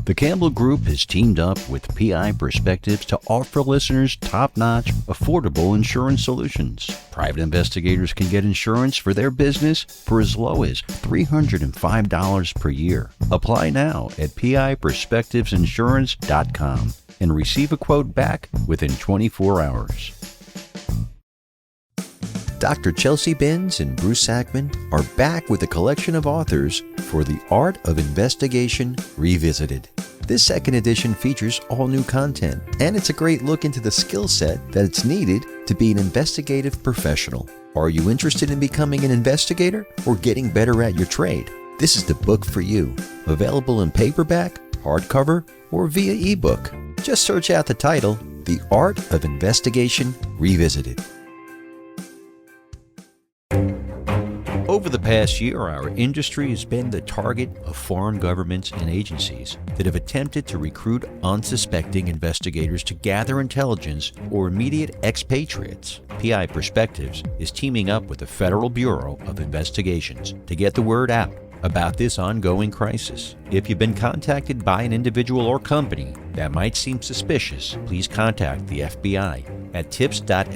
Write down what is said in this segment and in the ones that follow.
The Campbell Group has teamed up with PI Perspectives to offer listeners top-notch, affordable insurance solutions. Private investigators can get insurance for their business for as low as $305 per year. Apply now at piperspectivesinsurance.com and receive a quote back within 24 hours. Dr. Chelsea Binns and Bruce Sackman are back with a collection of authors for The Art of Investigation Revisited. This second edition features all new content, and it's a great look into the skill set that's needed to be an investigative professional. Are you interested in becoming an investigator or getting better at your trade? This is the book for you. Available in paperback, hardcover, or via ebook. Just search out the title, The Art of Investigation Revisited. Over the past year, our industry has been the target of foreign governments and agencies that have attempted to recruit unsuspecting investigators to gather intelligence or immediate expatriates. PI Perspectives is teaming up with the Federal Bureau of Investigations to get the word out about this ongoing crisis. If you've been contacted by an individual or company that might seem suspicious, please contact the FBI at tips.fbi.gov.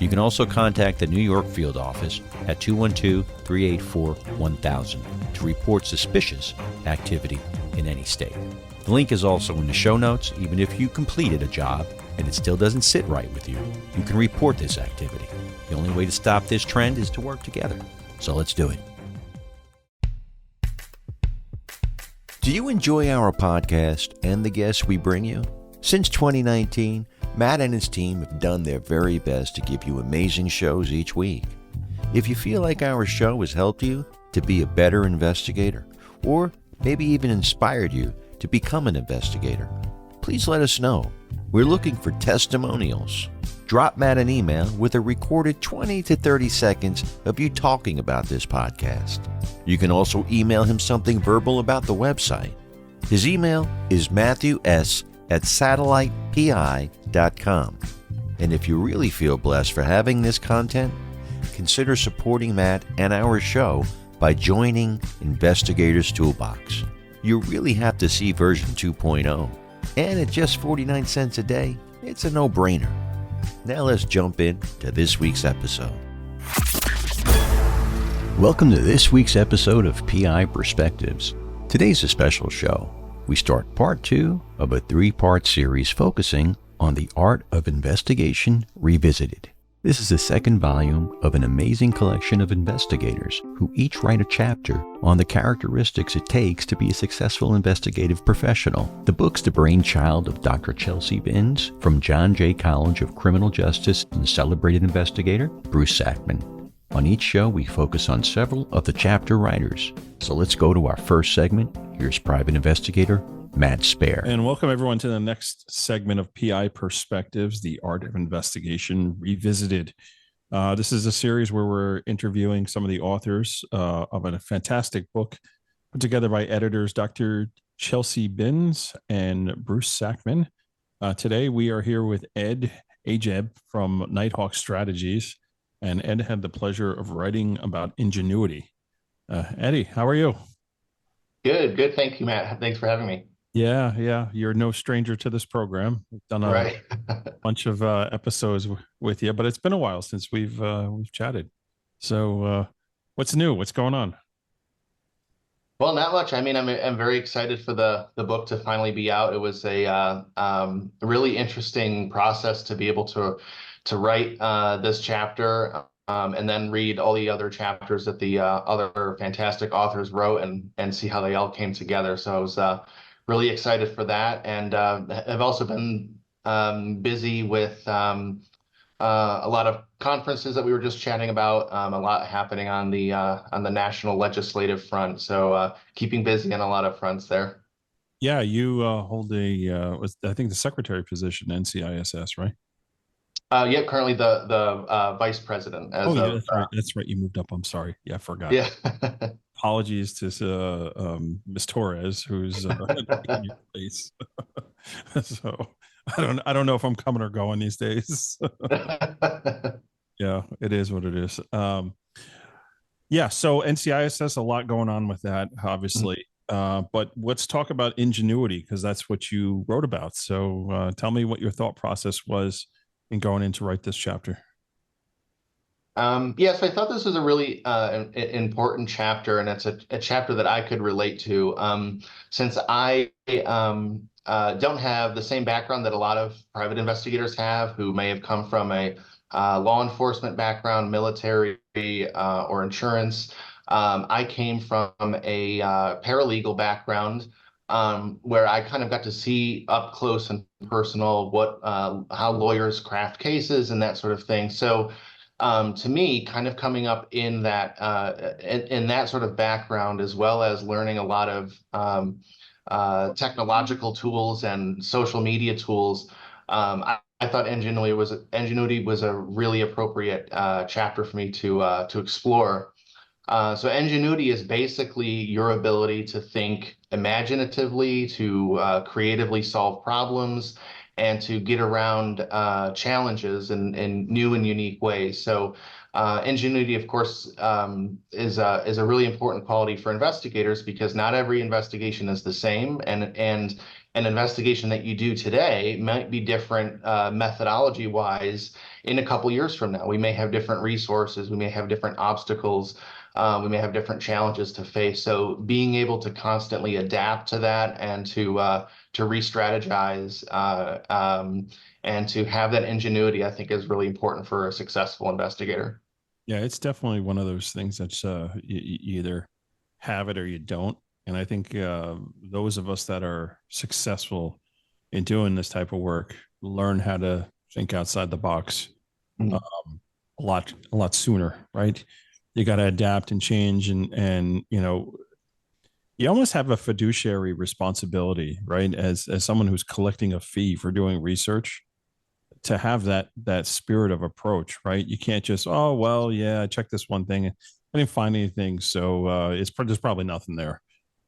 You can also contact the New York field office at 212-384-1000 to report suspicious activity in any state. The link is also in the show notes. Even if you completed a job and it still doesn't sit right with you, you can report this activity. The only way to stop this trend is to work together. So let's do it. Do you enjoy our podcast and the guests we bring you? Since 2019, Matt and his team have done their very best to give you amazing shows each week. If you feel like our show has helped you to be a better investigator, or maybe even inspired you to become an investigator, please let us know. We're looking for testimonials. Drop Matt an email with a recorded 20 to 30 seconds of you talking about this podcast. You can also email him something verbal about the website. His email is matthews@satellitepi.com. And if you really feel blessed for having this content, consider supporting Matt and our show by joining Investigators Toolbox. You really have to see version 2.0. And at just 49 cents a day, it's a no-brainer. Now let's jump in to this week's episode. Welcome to this week's episode of PI Perspectives. Today's a special show. We start part 2 of a 3-part series focusing on the art of investigation revisited. This is the second volume of an amazing collection of investigators who each write a chapter on the characteristics it takes to be a successful investigative professional. The book's the brainchild of Dr. Chelsea Binns from John Jay College of Criminal Justice and celebrated investigator Bruce Sackman. On each show, we focus on several of the chapter writers. So let's go to our first segment. Here's private investigator Matt Spaier. And welcome everyone to the next segment of PI Perspectives, the Art of Investigation Revisited. This is a series where we're interviewing some of the authors of a fantastic book put together by editors Dr. Chelsea Binns and Bruce Sackman. Today we are here with Ed Ajaeb from Nighthawk Strategies. And Ed had the pleasure of writing about ingenuity. Eddie, how are you? Good. Thank you, Matt. Thanks for having me. Yeah. You're no stranger to this program. We've done a bunch of episodes with you, but it's been a while since we've chatted. So what's new? What's going on? Well, not much. I mean, I'm very excited for the book to finally be out. It was a really interesting process to be able to write this chapter and then read all the other chapters that the other fantastic authors wrote and see how they all came together. So I was really excited for that, and I've also been busy with a lot of conferences that we were just chatting about. A lot happening on the national legislative front. So keeping busy on a lot of fronts there. Yeah, you hold I think the secretary position in NCISS, right? Yeah, currently the vice president. That's right. You moved up. I'm sorry. Yeah, I forgot. Yeah. Apologies to Ms. Torres, who's in your place. So I don't know if I'm coming or going these days. Yeah, it is what it is. Yeah, so NCISS, a lot going on with that, obviously. But let's talk about ingenuity, because that's what you wrote about. So tell me what your thought process was in going in to write this chapter. Yeah, so I thought this was a really important chapter, and it's a chapter that I could relate to, since I don't have the same background that a lot of private investigators have, who may have come from a law enforcement background, military, or insurance. I came from a paralegal background, where I kind of got to see up close and personal what how lawyers craft cases and that sort of thing. So to me, kind of coming up in that sort of background, as well as learning a lot of technological tools and social media tools, I thought ingenuity was a really appropriate chapter for me to explore. So ingenuity is basically your ability to think imaginatively, to creatively solve problems, and to get around challenges in new and unique ways. So ingenuity, of course, is a really important quality for investigators, because not every investigation is the same, and an investigation that you do today might be different methodology wise in a couple years from now. We may have different resources, we may have different obstacles, we may have different challenges to face. So being able to constantly adapt to that, and to re-strategize, and to have that ingenuity, I think, is really important for a successful investigator. Yeah, it's definitely one of those things that's you either have it or you don't. And I think those of us that are successful in doing this type of work learn how to think outside the box Mhm. a lot sooner, right? You got to adapt and change, and you almost have a fiduciary responsibility, right? As someone who's collecting a fee for doing research, to have that spirit of approach, right? You can't just, oh well, yeah, I checked this one thing, I didn't find anything, so there's probably nothing there,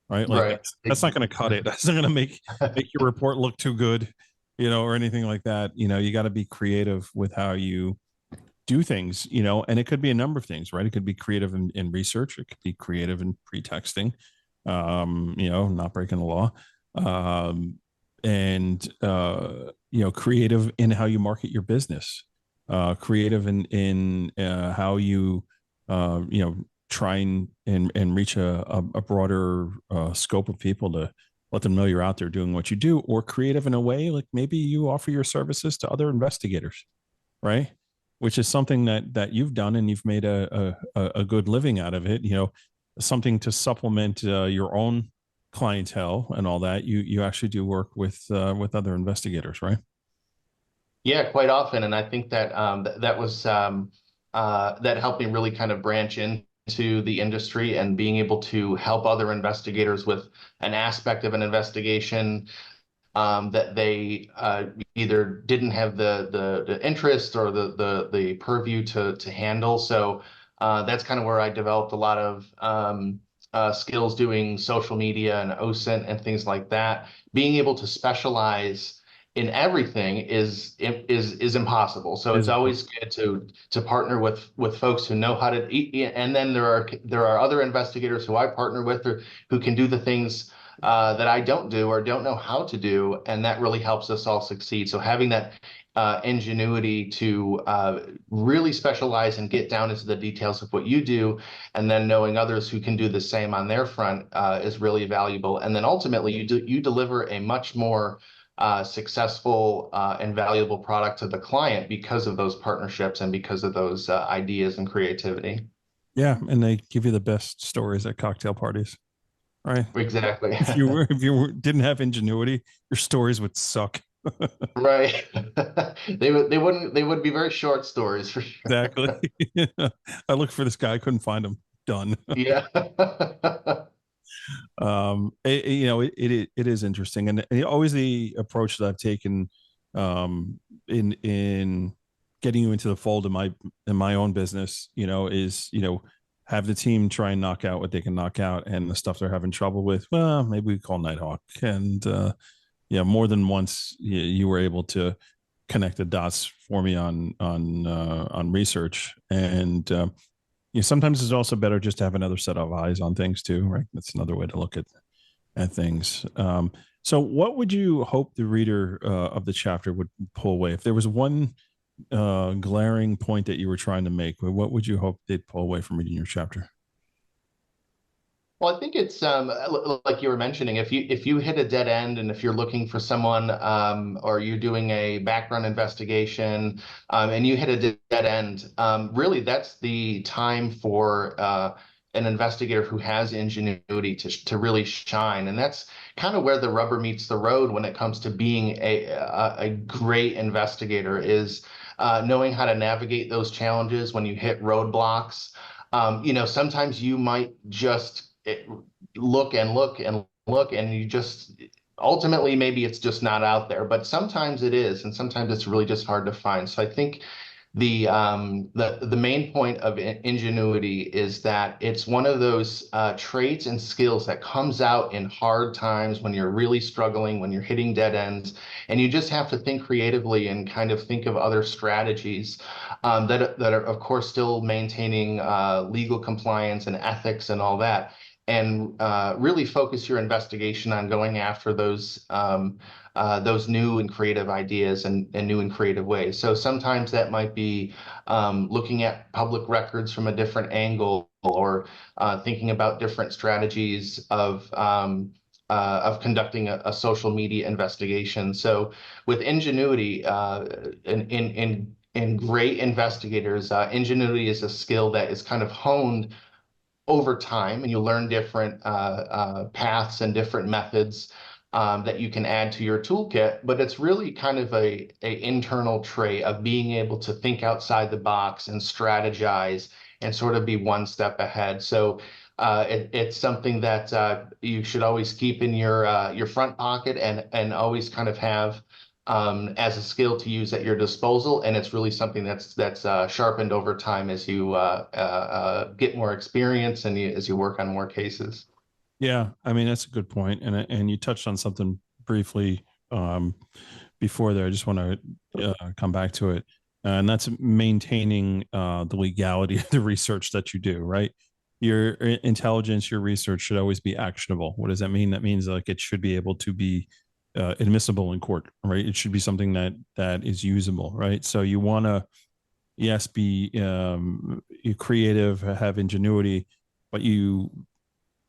right? Like Right. that's not going to cut it. That's not going to make your report look too good, or anything like that. You got to be creative with how you do things, and it could be a number of things, right? It could be creative in research, it could be creative in pretexting, not breaking the law, and creative in how you market your business, creative in how you try and reach a broader scope of people, to let them know you're out there doing what you do, or creative in a way like maybe you offer your services to other investigators, right? Which is something that you've done, and you've made a good living out of it. Something to supplement your own clientele and all that. You actually do work with other investigators, right? Yeah, quite often, and I think that that was that helped me really kind of branch into the industry, and being able to help other investigators with an aspect of an investigation that they either didn't have the interest or the purview to handle. So that's kind of where I developed a lot of skills doing social media and OSINT and things like that. Being able to specialize in everything is impossible. So it's Is always good to partner with folks who know how to eat. And then there are other investigators who I partner with, or who can do the things that I don't do or don't know how to do, and that really helps us all succeed. So having that ingenuity to really specialize and get down into the details of what you do, and then knowing others who can do the same on their front is really valuable. And then ultimately, you deliver a much more successful and valuable product to the client, because of those partnerships and because of those ideas and creativity. Yeah, and they give you the best stories at cocktail parties, right? Exactly. Didn't have ingenuity, your stories would suck. Right. They would be very short stories for sure. Exactly. I looked for this guy, I couldn't find him. Done. Yeah. It is interesting, and always the approach that I've taken in getting you into the fold in my own business, is have the team try and knock out what they can knock out, and the stuff they're having trouble with, well, maybe we call Nighthawk. And more than once you were able to connect the dots for me on research. And sometimes it's also better just to have another set of eyes on things too, right? That's another way to look at at things. So what would you hope the reader of the chapter would pull away? If there was one glaring point that you were trying to make, what would you hope they'd pull away from reading your chapter? Well, I think it's like you were mentioning, if you hit a dead end and if you're looking for someone or you're doing a background investigation and you hit a dead end, really that's the time for an investigator who has ingenuity to really shine. And that's kind of where the rubber meets the road when it comes to being a great investigator is knowing how to navigate those challenges when you hit roadblocks. Sometimes you might just look and look and look, and you just ultimately maybe it's just not out there. But sometimes it is, and sometimes it's really just hard to find. So I think the main point of ingenuity is that it's one of those traits and skills that comes out in hard times when you're really struggling, when you're hitting dead ends, and you just have to think creatively and kind of think of other strategies that are of course still maintaining legal compliance and ethics and all that, and really focus your investigation on going after those new and creative ideas and new and creative ways. So sometimes that might be looking at public records from a different angle, or thinking about different strategies of conducting a social media investigation. So with ingenuity, in great investigators, ingenuity is a skill that is kind of honed over time, and you learn different paths and different methods that you can add to your toolkit. But it's really kind of a internal trait of being able to think outside the box and strategize and sort of be one step ahead. So it's something that you should always keep in your front pocket and always kind of have as a skill to use at your disposal. And it's really something that's sharpened over time as you get more experience and as you work on more cases. Yeah, I mean that's a good point, and you touched on something briefly before there. I just want to come back to it, and that's maintaining the legality of the research that you do. Right, your intelligence, your research should always be actionable. What does that mean? That means like it should be able to be admissible in court. Right, it should be something that is usable. Right, so you want to yes be creative, have ingenuity, but you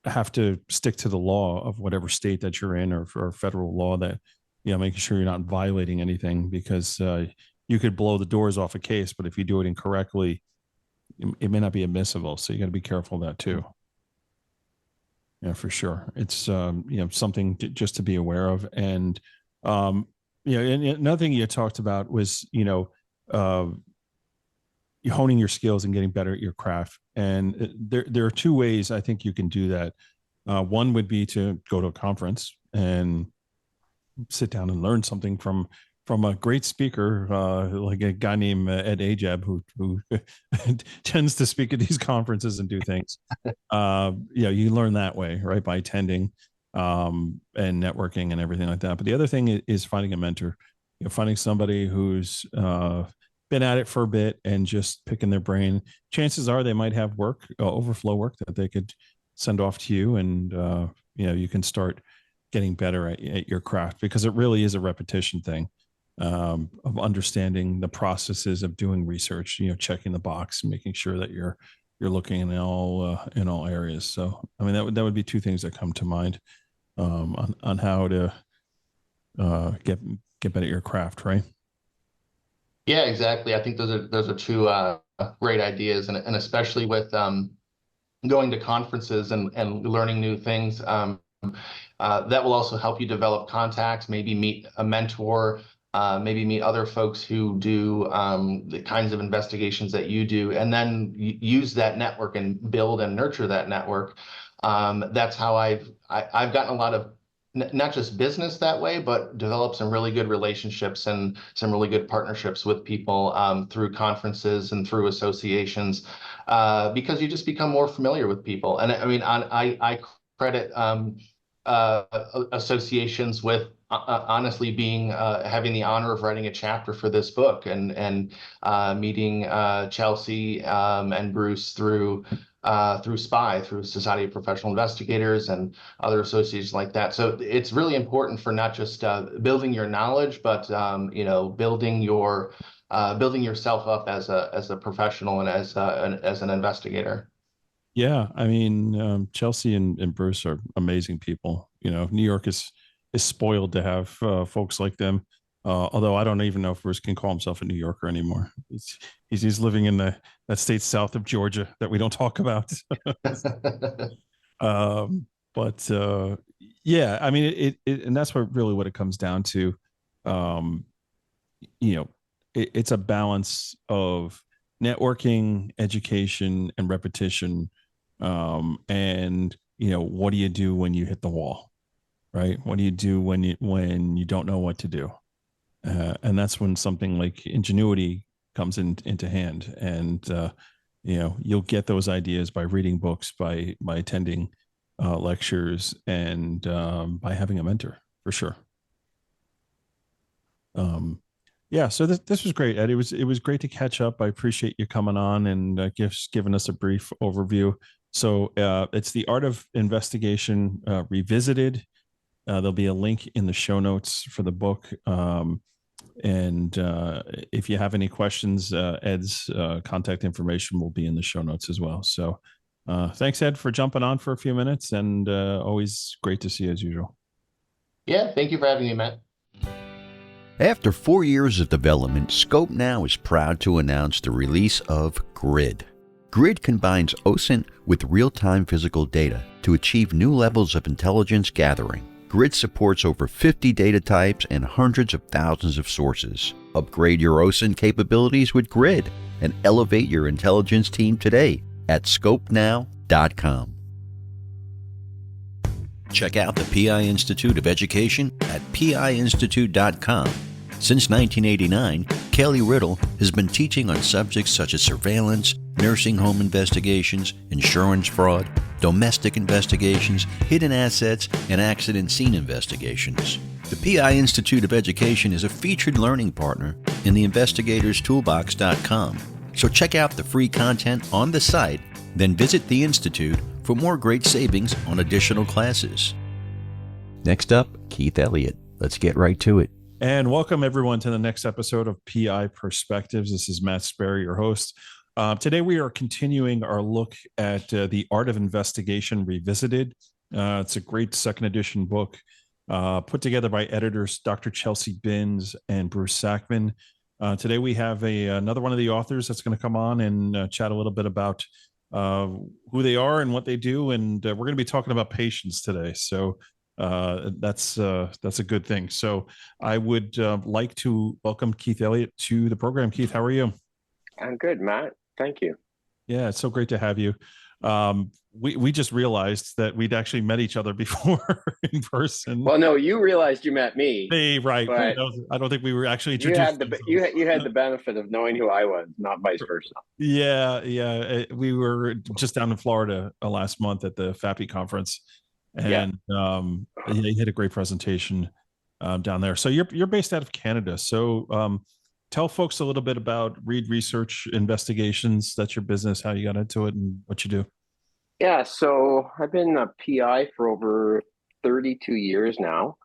have to stick to the law of whatever state that you're in, or federal law, that making sure you're not violating anything, because you could blow the doors off a case, but if you do it incorrectly, it may not be admissible. So you got to be careful of that too. Yeah, for sure. It's something just to be aware of. And and another thing you talked about was honing your skills and getting better at your craft. And there are two ways I think you can do that. One would be to go to a conference and sit down and learn something from a great speaker, like a guy named Ed Ajaeb, who tends to speak at these conferences and do things. You learn that way, right, by attending and networking and everything like that. But the other thing is finding a mentor. Finding somebody who's been at it for a bit and just picking their brain. Chances are they might have work, overflow work that they could send off to you, and you can start getting better at your craft, because it really is a repetition thing of understanding the processes of doing research. Checking the box, making sure that you're looking in all areas. So I mean that would be two things that come to mind on how to get better at your craft, right? Yeah, exactly. I think those are two great ideas, and especially with going to conferences and learning new things, that will also help you develop contacts, maybe meet a mentor, maybe meet other folks who do the kinds of investigations that you do, and then use that network and build and nurture that network. That's how I've gotten a lot of not just business that way, but develop some really good relationships and some really good partnerships with people through conferences and through associations, because you just become more familiar with people. And I mean, I credit associations with honestly being having the honor of writing a chapter for this book, and meeting Chelsea and Bruce through through SPI, through Society of Professional Investigators and other associations like that. So it's really important for not just building your knowledge, but building yourself up as a professional and as an investigator. Yeah, I mean, Chelsea and Bruce are amazing people. New York is spoiled to have folks like them. Although I don't even know if Bruce can call himself a New Yorker anymore. He's living in that state south of Georgia that we don't talk about. But yeah, I mean, and that's what it comes down to. Um, it's a balance of networking, education, and repetition. And what do you do when you hit the wall, right? What do you do when you don't know what to do? And that's when something like ingenuity comes into hand. And you'll get those ideas by reading books, by attending lectures, and by having a mentor, for sure. Yeah, so this was great, Ed. It was great to catch up. I appreciate you coming on and giving us a brief overview. So it's The Art of Investigation Revisited. There'll be a link in the show notes for the book. And if you have any questions, Ed's contact information will be in the show notes as well. So thanks, Ed, for jumping on for a few minutes, and always great to see you as usual. Yeah, thank you for having me, Matt. After 4 years of development, Scope Now is proud to announce the release of Grid. Grid combines OSINT with real-time physical data to achieve new levels of intelligence gathering. Grid supports over 50 data types and hundreds of thousands of sources. Upgrade your OSINT capabilities with Grid and elevate your intelligence team today at scopenow.com. Check out the PI Institute of Education at piinstitute.com. Since 1989, Kelly Riddle has been teaching on subjects such as surveillance, nursing home investigations, insurance fraud, domestic investigations, hidden assets, and accident scene investigations. The PI Institute of Education is a featured learning partner in the investigatorstoolbox.com. So check out the free content on the site, then visit the Institute for more great savings on additional classes. Next up, Keith Elliott. Let's get right to it. And welcome everyone to the next episode of PI Perspectives. This is Matt Spaier, your host. Today we are continuing our look at The Art of Investigation Revisited. It's a great second edition book put together by editors Dr. Chelsea Binns and Bruce Sackman. Today we have another one of the authors that's going to come on and chat a little bit about who they are and what they do. And we're going to be talking about patients today. So that's a good thing. So I would like to welcome Keith Elliott to the program. Keith, how are you? I'm good, Matt. Thank you. Yeah, it's so great to have you. We just realized that we'd actually met each other before in person. Well, no, you realized you met me. Hey, right. I don't think we were actually introduced. You had the benefit of knowing who I was, not vice versa. Yeah. We were just down in Florida last month at the FAPI conference. And you had a great presentation down there. So you're based out of Canada. So tell folks a little bit about Reed Research Investigations. That's your business, how you got into it, and what you do. Yeah, so I've been a PI for over 32 years now.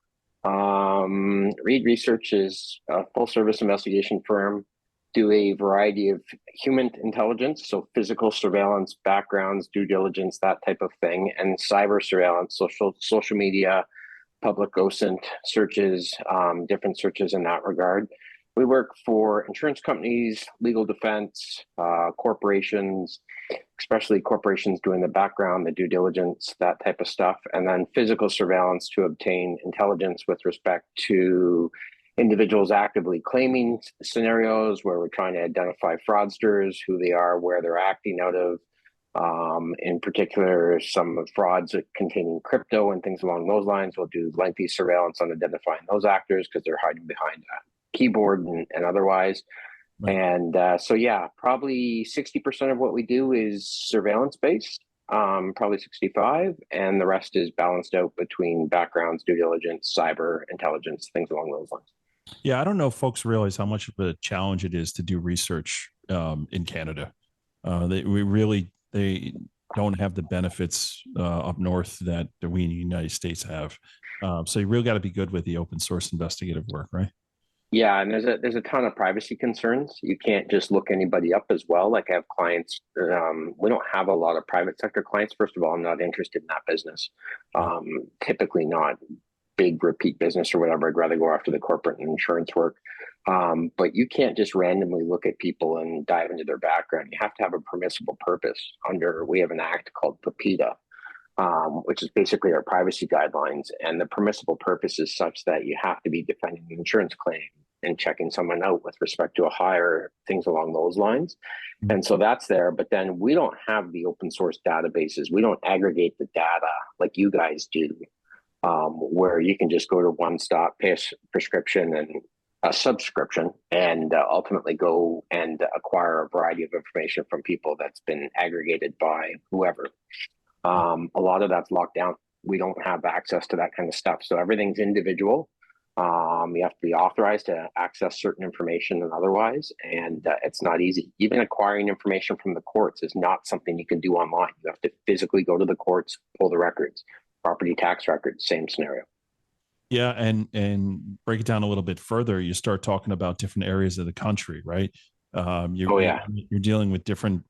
Reed Research is a full-service investigation firm. Do a variety of human intelligence, so physical surveillance, backgrounds, due diligence, that type of thing, and cyber surveillance, social media, public OSINT searches, different searches in that regard. We work for insurance companies, legal defense, corporations, especially corporations doing the background, the due diligence, that type of stuff, and then physical surveillance to obtain intelligence with respect to individuals actively claiming scenarios where we're trying to identify fraudsters, who they are, where they're acting out of. In particular, some frauds containing crypto and things along those lines. We'll do lengthy surveillance on identifying those actors because they're hiding behind a keyboard and otherwise. Right. And probably 60% of what we do is surveillance based, probably 65, and the rest is balanced out between backgrounds, due diligence, cyber intelligence, things along those lines. Yeah, I don't know if folks realize how much of a challenge it is to do research in Canada. don't have the benefits up north that we in the United States have. So you really got to be good with the open source investigative work, right? Yeah, and there's a ton of privacy concerns. You can't just look anybody up as well. Like I have clients, we don't have a lot of private sector clients. First of all, I'm not interested in that business. Typically not big repeat business or whatever. I'd rather go after the corporate and insurance work. But you can't just randomly look at people and dive into their background. You have to have a permissible purpose. We have an act called PIPEDA, which is basically our privacy guidelines. And the permissible purpose is such that you have to be defending an insurance claim and checking someone out with respect to a hire, things along those lines. And so that's there. But then we don't have the open source databases. We don't aggregate the data like you guys do, where you can just go to one stop, pay a prescription and a subscription, and ultimately go and acquire a variety of information from people that's been aggregated by whoever. A lot of that's locked down. We don't have access to that kind of stuff. So everything's individual. You have to be authorized to access certain information and otherwise, and it's not easy. Even acquiring information from the courts is not something you can do online. You have to physically go to the courts, pull the records, property tax records, same scenario. Yeah, and break it down a little bit further. You start talking about different areas of the country, right? You're dealing with different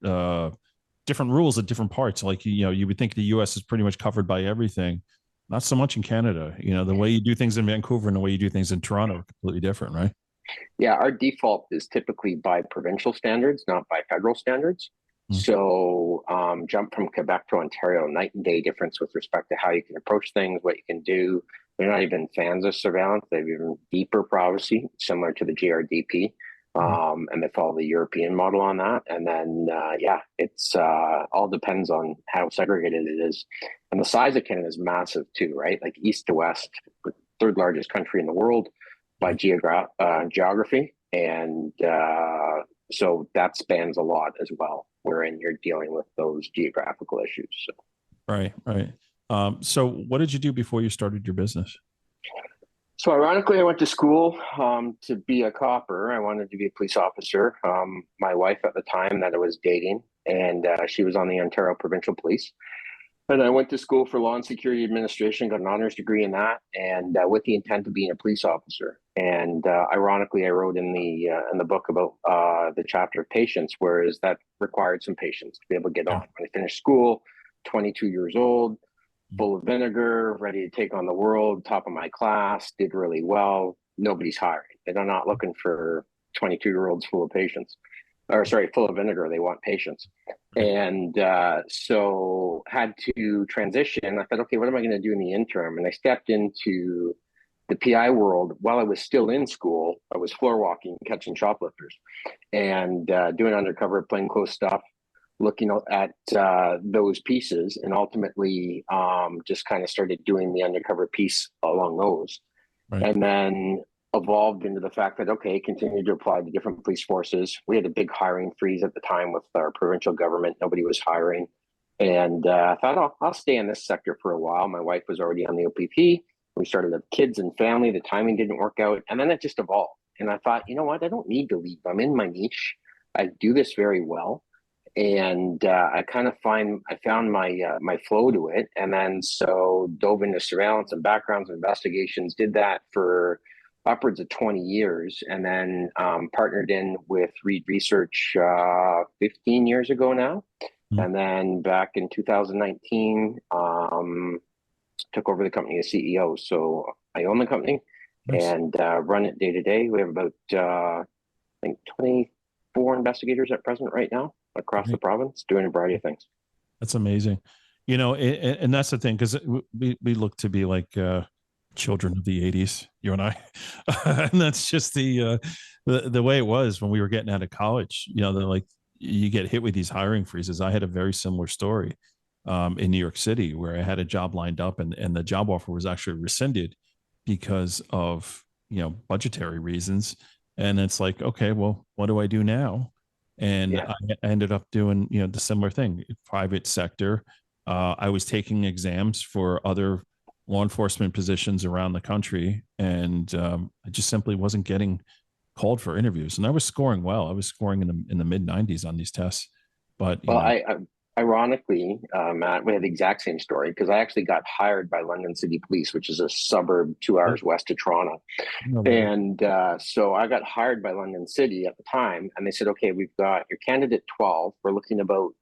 rules at different parts. Like you would think the U.S. is pretty much covered by everything. Not so much in Canada. The way you do things in Vancouver and the way you do things in Toronto are completely different, right? Yeah, our default is typically by provincial standards, not by federal standards. So jump from Quebec to Ontario, night and day difference with respect to how you can approach things, what you can do. They're not even fans of surveillance. They have even deeper privacy, similar to the GRDP. And they follow the European model on that. And then, it's all depends on how segregated it is. And the size of Canada is massive too, right? Like east to west, third largest country in the world by geography. And so that spans a lot as well, wherein you're dealing with those geographical issues. So. Right. So what did you do before you started your business? So ironically, I went to school to be a copper. I wanted to be a police officer. My wife at the time that I was dating, and she was on the Ontario Provincial Police. And I went to school for law and security administration, got an honors degree in that, and with the intent of being a police officer. And ironically, I wrote in the book about the chapter of patience, whereas that required some patience to be able to get on. When I finished school, 22 years old, full of vinegar, ready to take on the world, top of my class, did really well. Nobody's hiring. They're not looking for 22-year-olds full of full of vinegar. They want patience. And so had to transition. I thought, okay, what am I going to do in the interim? And I stepped into the PI world while I was still in school. I was floor walking, catching shoplifters, and doing undercover plainclothes stuff, looking at those pieces, and ultimately just kind of started doing the undercover piece along those. Right. And then evolved into the fact that, okay, continued to apply to different police forces. We had a big hiring freeze at the time with our provincial government. Nobody was hiring. And I thought, I'll stay in this sector for a while. My wife was already on the OPP. We started to have kids and family. The timing didn't work out. And then it just evolved. And I thought, you know what? I don't need to leave. I'm in my niche. I do this very well. And I found my flow to it. And then so dove into surveillance and backgrounds and investigations, did that for upwards of 20 years, and then partnered in with Reed Research 15 years ago now. And then back in 2019, took over the company as CEO. So I own the company and run it day to day. We have about, I think 24 investigators at present right now across the province, doing a variety of things. That's amazing. And that's the thing, because we look to be like children of the 80s, you and I. And that's just the way it was when we were getting out of college. They're like, you get hit with these hiring freezes. I had a very similar story in New York City, where I had a job lined up and the job offer was actually rescinded because of budgetary reasons. And it's like, okay, well, what do I do now? And I ended up doing the similar thing, private sector. I was taking exams for other law enforcement positions around the country, and I just simply wasn't getting called for interviews. And I was scoring well. I was scoring in the mid 90s on these tests. But Ironically, Matt, we had the exact same story because I actually got hired by London City Police, which is a suburb 2 hours west of Toronto. No, And so I got hired by London City at the time, and they said, okay, we've got your candidate 12. We're looking about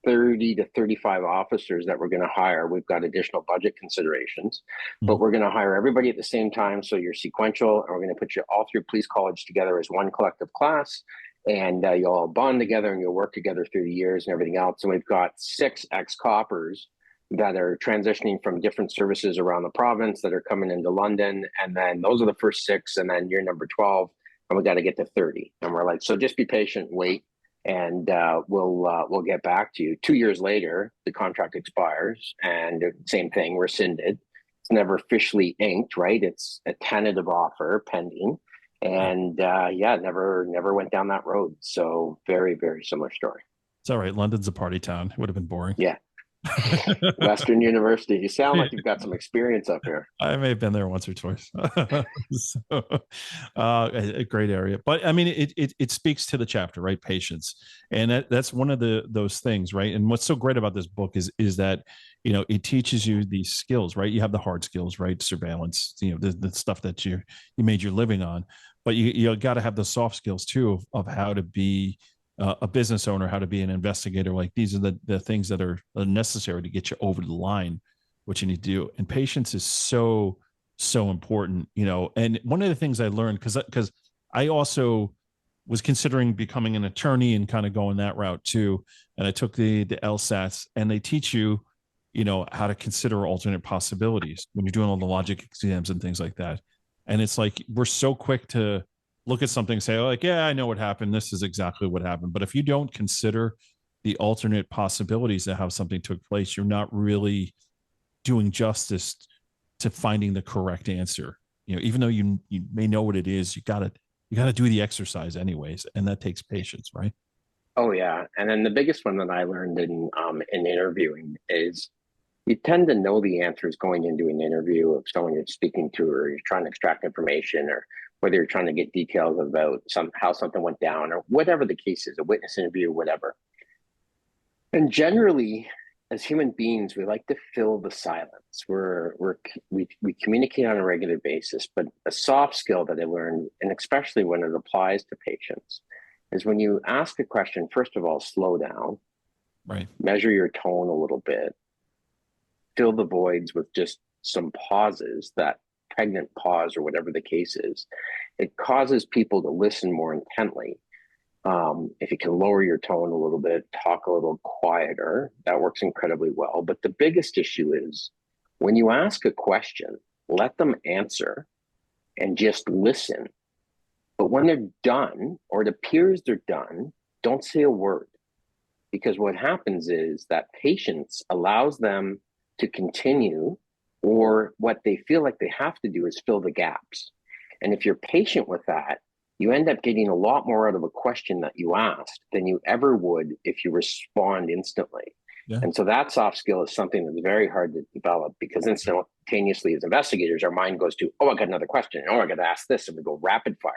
30 to 35 officers that we're going to hire. We've got additional budget considerations, but we're going to hire everybody at the same time. So you're sequential, and we're going to put you all through police college together as one collective class. And you'll all bond together and you'll work together through the years and everything else. And we've got 6 ex-coppers that are transitioning from different services around the province that are coming into London. And then those are the first 6. And then you're number 12. And we got to get to 30. And we're like, so just be patient, wait. And we'll get back to you. 2 years later, the contract expires, and same thing, rescinded. It's never officially inked, right? It's a tentative offer pending, and never went down that road. So very, very similar story. it's all right. London's a party town. It would have been boring. Yeah. Western University. You sound like you've got some experience up here. I may have been there once or twice. So, a great area, but I mean, it speaks to the chapter, right? Patience, and that's one of those things, right? And what's so great about this book is that it teaches you these skills, right? You have the hard skills, right? Surveillance, the stuff that you made your living on, but you got to have the soft skills too of how to be a business owner, how to be an investigator. Like these are the things that are necessary to get you over the line, what you need to do. And patience is so important, and one of the things I learned, because I also was considering becoming an attorney and kind of going that route too. And I took the LSATs, and they teach you, how to consider alternate possibilities when you're doing all the logic exams and things like that. And it's like, we're so quick to look at something and say, like, yeah, I know what happened. This is exactly what happened. But if you don't consider the alternate possibilities of how something took place, you're not really doing justice to finding the correct answer. Even though you may know what it is, you gotta do the exercise anyways. And that takes patience, right? Oh yeah. And then the biggest one that I learned in interviewing is you tend to know the answers going into an interview of someone you're speaking to, or you're trying to extract information, or whether you're trying to get details about how something went down, or whatever the case is, a witness interview, whatever. And generally, as human beings, we like to fill the silence. We communicate on a regular basis, but a soft skill that I learned, and especially when it applies to patients, is when you ask a question, first of all, slow down, right? Measure your tone a little bit, fill the voids with just some pauses, that pregnant pause or whatever the case is. It causes people to listen more intently. If you can lower your tone a little bit, talk a little quieter, that works incredibly well. But the biggest issue is when you ask a question, let them answer and just listen. But when they're done, or it appears they're done, don't say a word. Because what happens is that patience allows them to continue, or what they feel like they have to do is fill the gaps. And if you're patient with that, you end up getting a lot more out of a question that you asked than you ever would if you respond instantly. Yeah. And so that soft skill is something that's very hard to develop, because instantaneously as investigators, our mind goes to, oh, I got another question. Oh, I got to ask this. And we go rapid fire.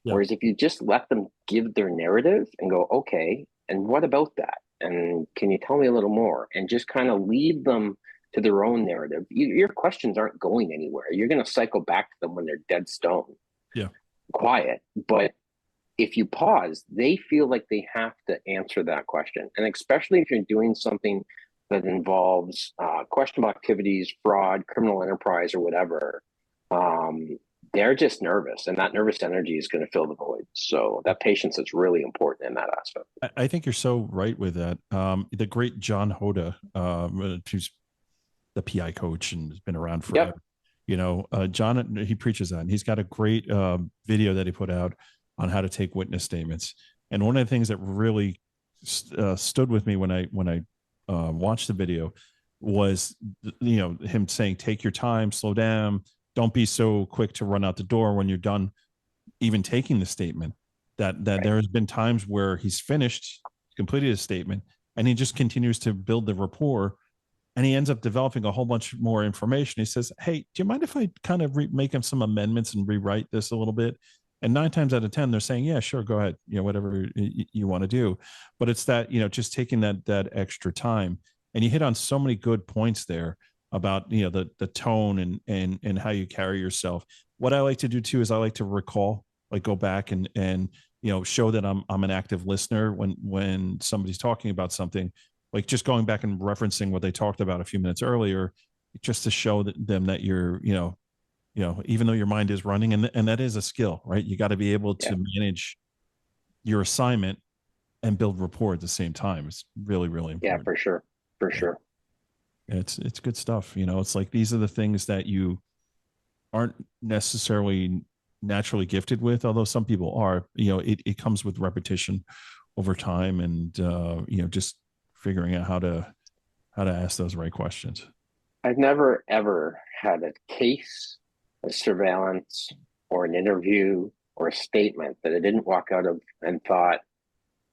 Yeah. Whereas if you just let them give their narrative and go, okay, and what about that? And can you tell me a little more? And just kind of leave them to their own narrative. Your questions aren't going anywhere. You're going to cycle back to them when they're dead stone. Yeah. Quiet. But if you pause, they feel like they have to answer that question. And especially if you're doing something that involves questionable activities, fraud, criminal enterprise, or whatever, they're just nervous, and that nervous energy is going to fill the void. So that patience is really important in that aspect. I think you're so right with that. The great John Hoda, who's the PI coach and has been around forever. Yep. John, he preaches that, and he's got a great video that he put out on how to take witness statements. And one of the things that really stood with me when I watched the video was, him saying, take your time, slow down. Don't be so quick to run out the door when you're done even taking the statement. That right. There has been times where he's finished, completed his statement, and he just continues to build the rapport, and he ends up developing a whole bunch more information. He says, hey, do you mind if I kind of make him some amendments and rewrite this a little bit? And 9 times out of 10, they're saying, yeah, sure, go ahead, whatever you want to do. But it's that, just taking that extra time. And you hit on so many good points there about, the tone and how you carry yourself. What I like to do too is I like to recall, like go back and show that I'm an active listener when somebody's talking about something, like just going back and referencing what they talked about a few minutes earlier, just to show them that you're, even though your mind is running, and that is a skill, right? You got to be able to manage your assignment and build rapport at the same time. It's really, really important. Yeah, for sure. For sure. It's good stuff. It's like, these are the things that you aren't necessarily naturally gifted with, although some people are. It comes with repetition over time, and just figuring out how to ask those right questions. I've never ever had a case, a surveillance, or an interview, or a statement that I didn't walk out of and thought,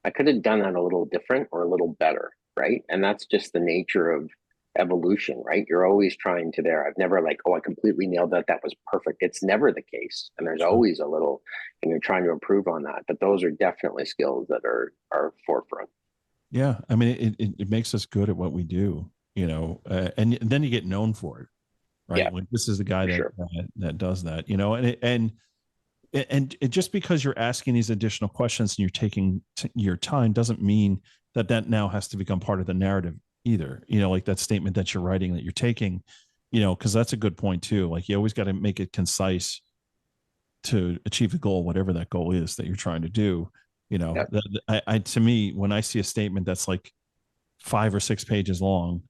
I could have done that a little different or a little better, right? And that's just the nature of evolution, right? You're always trying to there. I've never like, oh, I completely nailed that. That was perfect. It's never the case. And there's always a little, and you're trying to improve on that. But those are definitely skills that are forefront. Yeah. I mean, it makes us good at what we do, and then you get known for it, right? Yeah, like, this is the guy that does that, and just because you're asking these additional questions and you're taking your time doesn't mean that now has to become part of the narrative either. Like that statement that you're writing, that you're taking, because that's a good point too. Like, you always got to make it concise to achieve the goal, whatever that goal is that you're trying to do. To me, when I see a statement that's like 5 or 6 pages long,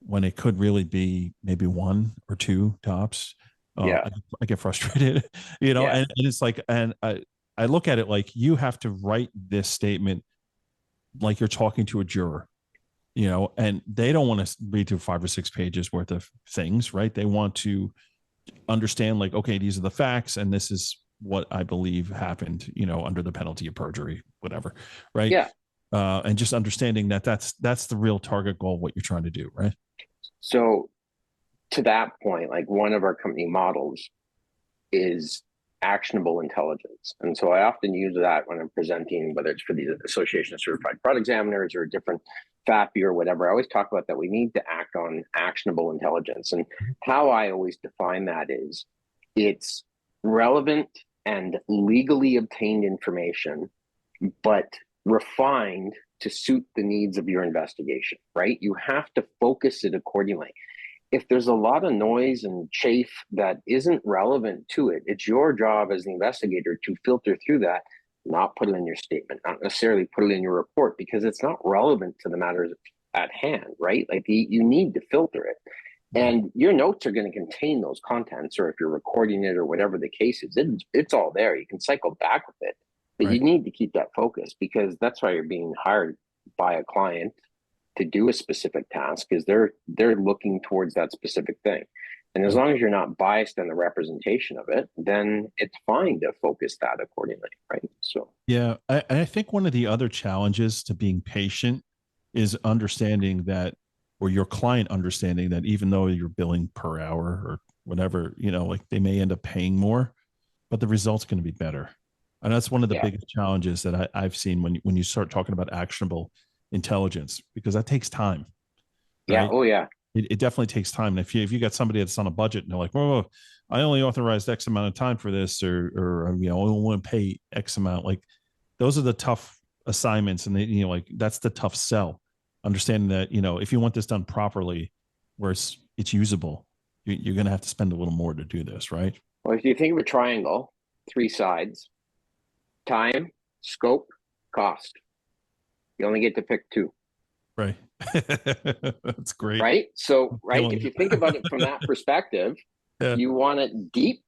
when it could really be maybe 1 or 2 tops, I get frustrated, and it's like, and I look at it like, you have to write this statement like you're talking to a juror, and they don't want to read through 5 or 6 pages worth of things, right? They want to understand, like, okay, these are the facts, and this is what I believe happened, under the penalty of perjury, whatever, right? Yeah. And just understanding that that's the real target goal, what you're trying to do, right? So to that point, like, one of our company models is actionable intelligence. And so I often use that when I'm presenting, whether it's for the Association of Certified Product Examiners or a different FAPI or whatever. I always talk about that we need to act on actionable intelligence. And how I always define that is, it's relevant and legally obtained information, but refined to suit the needs of your investigation, right? You have to focus it accordingly. If there's a lot of noise and chafe that isn't relevant to it, it's your job as the investigator to filter through that, not put it in your statement, not necessarily put it in your report, because it's not relevant to the matters at hand, right? Like, you need to filter it. And your notes are going to contain those contents, or if you're recording it or whatever the case is, it's all there. You can cycle back with it, but you need to keep that focus, because that's why you're being hired by a client to do a specific task, is they're looking towards that specific thing. And as long as you're not biased in the representation of it, then it's fine to focus that accordingly, right? So yeah, I think one of the other challenges to being patient is understanding that, or your client understanding that, even though you're billing per hour or whatever, like, they may end up paying more, but the result's going to be better. And that's one of the biggest challenges that I've seen when you start talking about actionable intelligence, because that takes time. Right? Yeah. Oh yeah. It definitely takes time. And if you got somebody that's on a budget and they're like, "Whoa, I only authorized X amount of time for this," or I only want to pay X amount, like, those are the tough assignments, and they, like, that's the tough sell. Understanding that, if you want this done properly, where it's usable, you're going to have to spend a little more to do this, right? Well, if you think of a triangle, 3 sides: time, scope, cost. You only get to pick 2. Right. That's great. Right. So, right, if you think about it from that perspective, you want it deep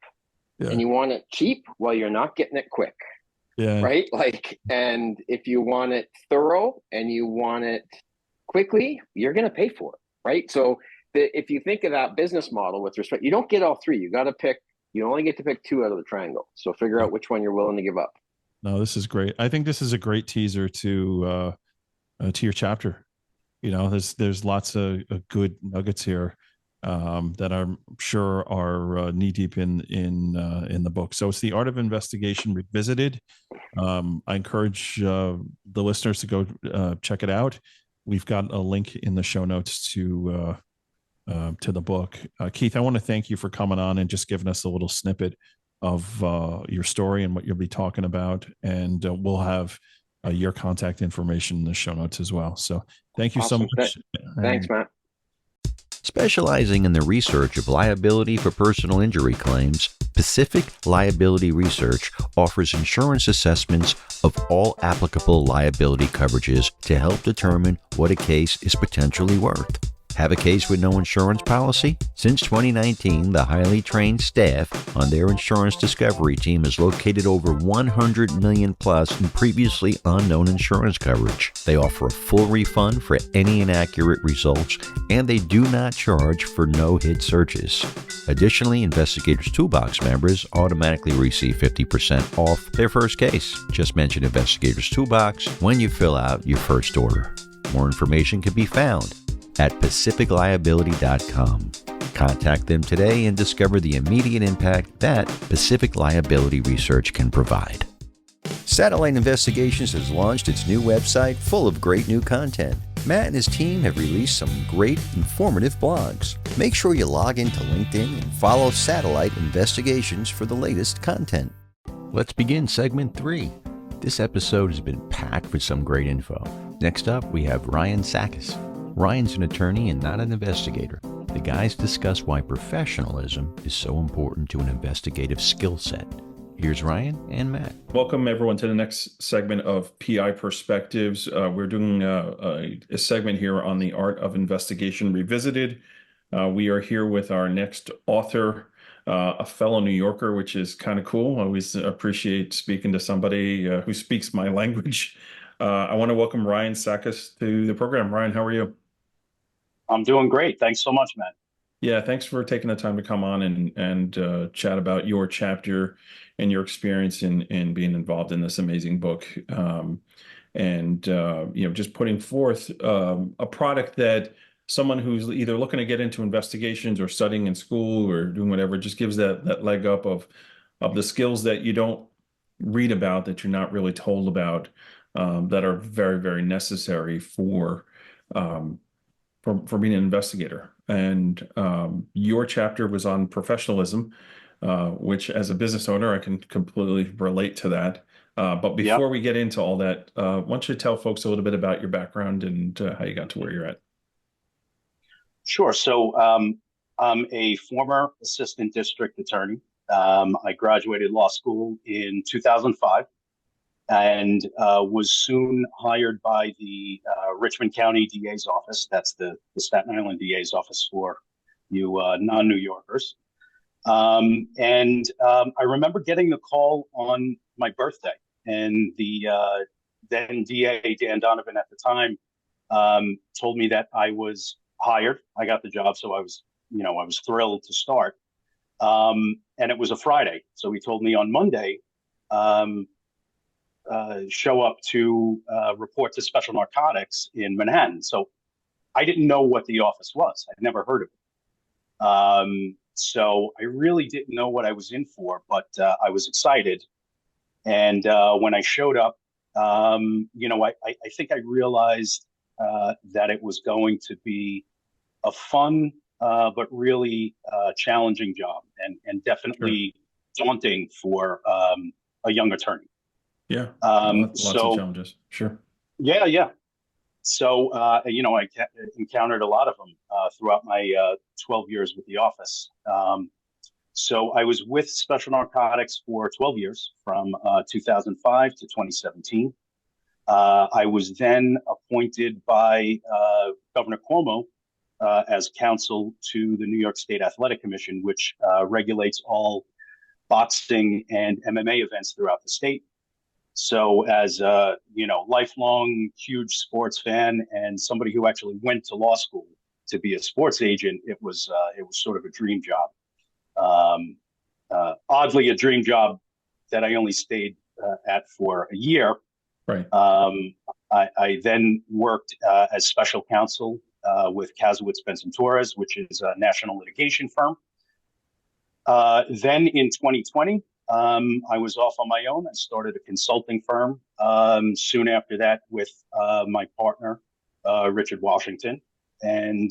and you want it cheap while you're not getting it quick. Yeah. Right. Like, and if you want it thorough and you want it quickly, you're going to pay for it. Right. So if you think of that business model with respect, you don't get all 3. You got to pick, you only get to pick 2 out of the triangle. So figure out which one you're willing to give up. No, this is great. I think this is a great teaser to your chapter. There's lots of good nuggets here. that I'm sure are knee deep in the book. So it's The Art of Investigation Revisited. I encourage the listeners to go check it out. We've got a link in the show notes to the book. Keith, I want to thank you for coming on and just giving us a little snippet of your story and what you'll be talking about. And we'll have your contact information in the show notes as well. So thank you so much. Thanks, Matt. Specializing in the research of liability for personal injury claims, Pacific Liability Research offers insurance assessments of all applicable liability coverages to help determine what a case is potentially worth. Have a case with no insurance policy? Since 2019, the highly trained staff on their insurance discovery team has located over 100 million plus in previously unknown insurance coverage. They offer a full refund for any inaccurate results, and they do not charge for no-hit searches. Additionally, Investigator's Toolbox members automatically receive 50% off their first case. Just mention Investigator's Toolbox when you fill out your first order. More information can be found at pacificliability.com. Contact them today and discover the immediate impact that Pacific Liability Research can provide. Satellite Investigations has launched its new website full of great new content. Matt and his team have released some great, informative blogs. Make sure you log into LinkedIn and follow Satellite Investigations for the latest content. Let's begin segment 3. This episode has been packed with some great info. Next up, we have Ryan Sakacs. Ryan's an attorney and not an investigator. The guys discuss why professionalism is so important to an investigative skill set. Here's Ryan and Matt. Welcome, everyone, to the next segment of PI Perspectives. We're doing a segment here on the art of investigation revisited. We are here with our next author, a fellow New Yorker, which is kind of cool. I always appreciate speaking to somebody who speaks my language. I want to welcome Ryan Sakacs to the program. Ryan, how are you? I'm doing great. Thanks so much, Matt. Yeah, thanks for taking the time to come on and chat about your chapter and your experience in being involved in this amazing book. Just putting forth a product that someone who's either looking to get into investigations or studying in school or doing whatever, just gives that leg up of the skills that you don't read about, that you're not really told about, that are very, very necessary for being an investigator. And your chapter was on professionalism, which as a business owner, I can completely relate to that. But before we get into all that, why don't you tell folks a little bit about your background and how you got to where you're at? Sure. So I'm a former assistant district attorney. I graduated law school in 2005 and was soon hired by the Richmond County DA's office. That's the Staten Island DA's office for you non-New Yorkers. I remember getting the call on my birthday, and the then DA, Dan Donovan at the time, told me that I was hired. I got the job, so I was thrilled to start. And it was a Friday, so he told me on Monday, show up to report to Special Narcotics in Manhattan. So I didn't know what the office was. I'd never heard of it. So I really didn't know what I was in for, but I was excited. And when I showed up, I think I realized that it was going to be a fun but really challenging job, and definitely daunting for a young attorney. Yeah, lots of challenges. Sure. Yeah. So, I encountered a lot of them throughout my 12 years with the office. So I was with Special Narcotics for 12 years, from 2005 to 2017. I was then appointed by Governor Cuomo as counsel to the New York State Athletic Commission, which regulates all boxing and MMA events throughout the state. So as a lifelong huge sports fan and somebody who actually went to law school to be a sports agent, it was sort of a dream job. Oddly, a dream job that I only stayed at for a year. Right. I then worked as special counsel with Casowitz Benson Torres, which is a national litigation firm. Then in 2020, I was off on my own. I started a consulting firm soon after that with my partner, Richard Washington. And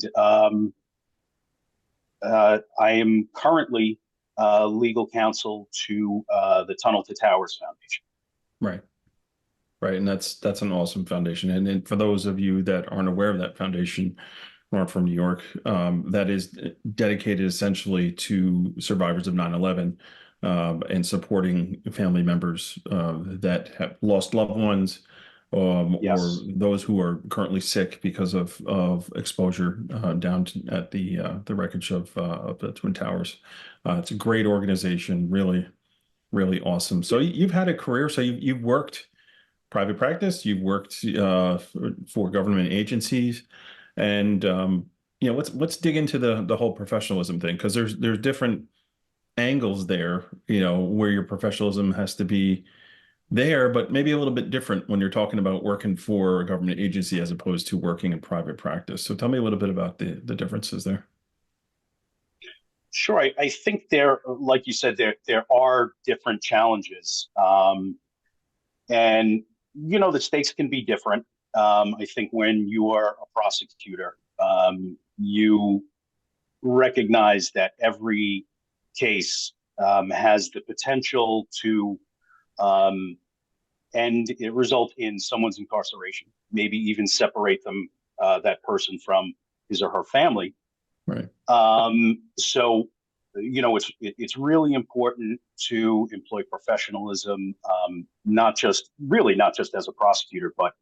I am currently legal counsel to the Tunnel to Towers Foundation. Right. Right. And that's an awesome foundation. And for those of you that aren't aware of that foundation, or aren't from New York, that is dedicated essentially to survivors of 9/11 and supporting family members that have lost loved ones, Yes. or those who are currently sick because of exposure down at the wreckage of the Twin Towers. It's a great organization, really, really awesome. So you've had a career. So you've worked private practice, you've worked for government agencies, and let's dig into the whole professionalism thing, because there's different angles there, where your professionalism has to be there, but maybe a little bit different when you're talking about working for a government agency as opposed to working in private practice. So tell me a little bit about the differences there. Sure. I think like you said, there are different challenges. And, the stakes can be different. I think when you are a prosecutor, you recognize that every case has the potential to result in someone's incarceration, maybe even separate them, that person, from his or her family. Right. So, it's really important to employ professionalism, not just as a prosecutor, but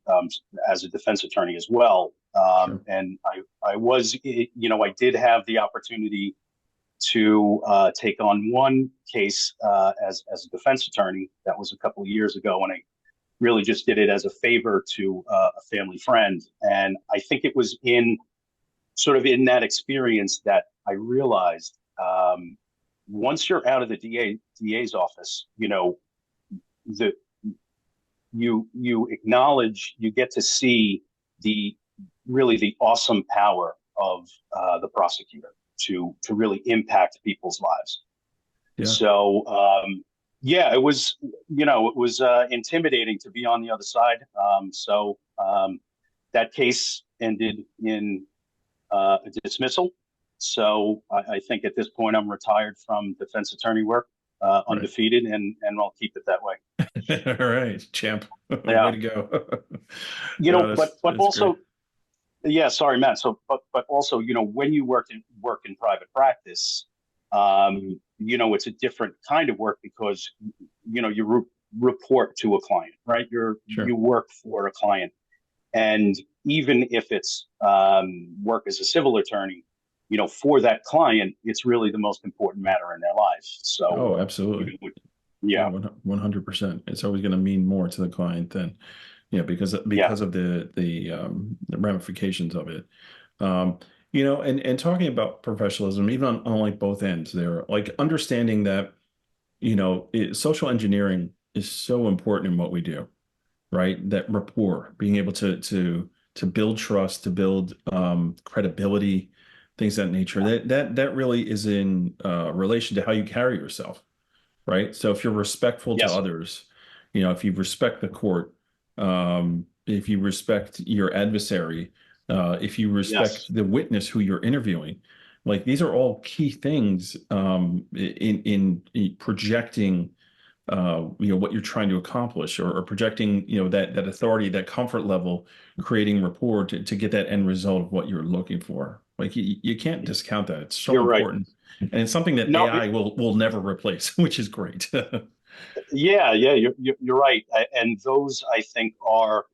as a defense attorney as well. Sure. And I did have the opportunity to take on one case as a defense attorney. That was a couple of years ago, and I really just did it as a favor to a family friend. And I think it was in that experience that I realized, once you're out of the DA's office, you acknowledge, you get to see the awesome power of the prosecutor to really impact people's lives. Yeah. So it was intimidating to be on the other side. That case ended in a dismissal. So I think at this point I'm retired from defense attorney work, undefeated, and I'll keep it that way. All right, champ. Yeah. Way to go. But also, great. Yeah, sorry, Matt. So, but also, when you work in private practice, it's a different kind of work, because, you report to a client, right? Sure. You work for a client. And even if it's work as a civil attorney, for that client, it's really the most important matter in their lives. So, absolutely. Yeah. 100%. It's always going to mean more to the client than, because of the ramifications of it. And talking about professionalism, even on like both ends there, like understanding that, social engineering is so important in what we do, right? That rapport, being able to build trust, to build credibility, things of that nature. That really is in relation to how you carry yourself, right? So if you're respectful Yes. to others, if you respect the court, if you respect your adversary, if you respect Yes. the witness who you're interviewing, like these are all key things in projecting what you're trying to accomplish, or projecting that authority, that comfort level, creating rapport to get that end result of what you're looking for. Like you can't discount that. It's so You're right. important, and it's something that AI will never replace, which is great. Yeah, you're right. And those, I think, are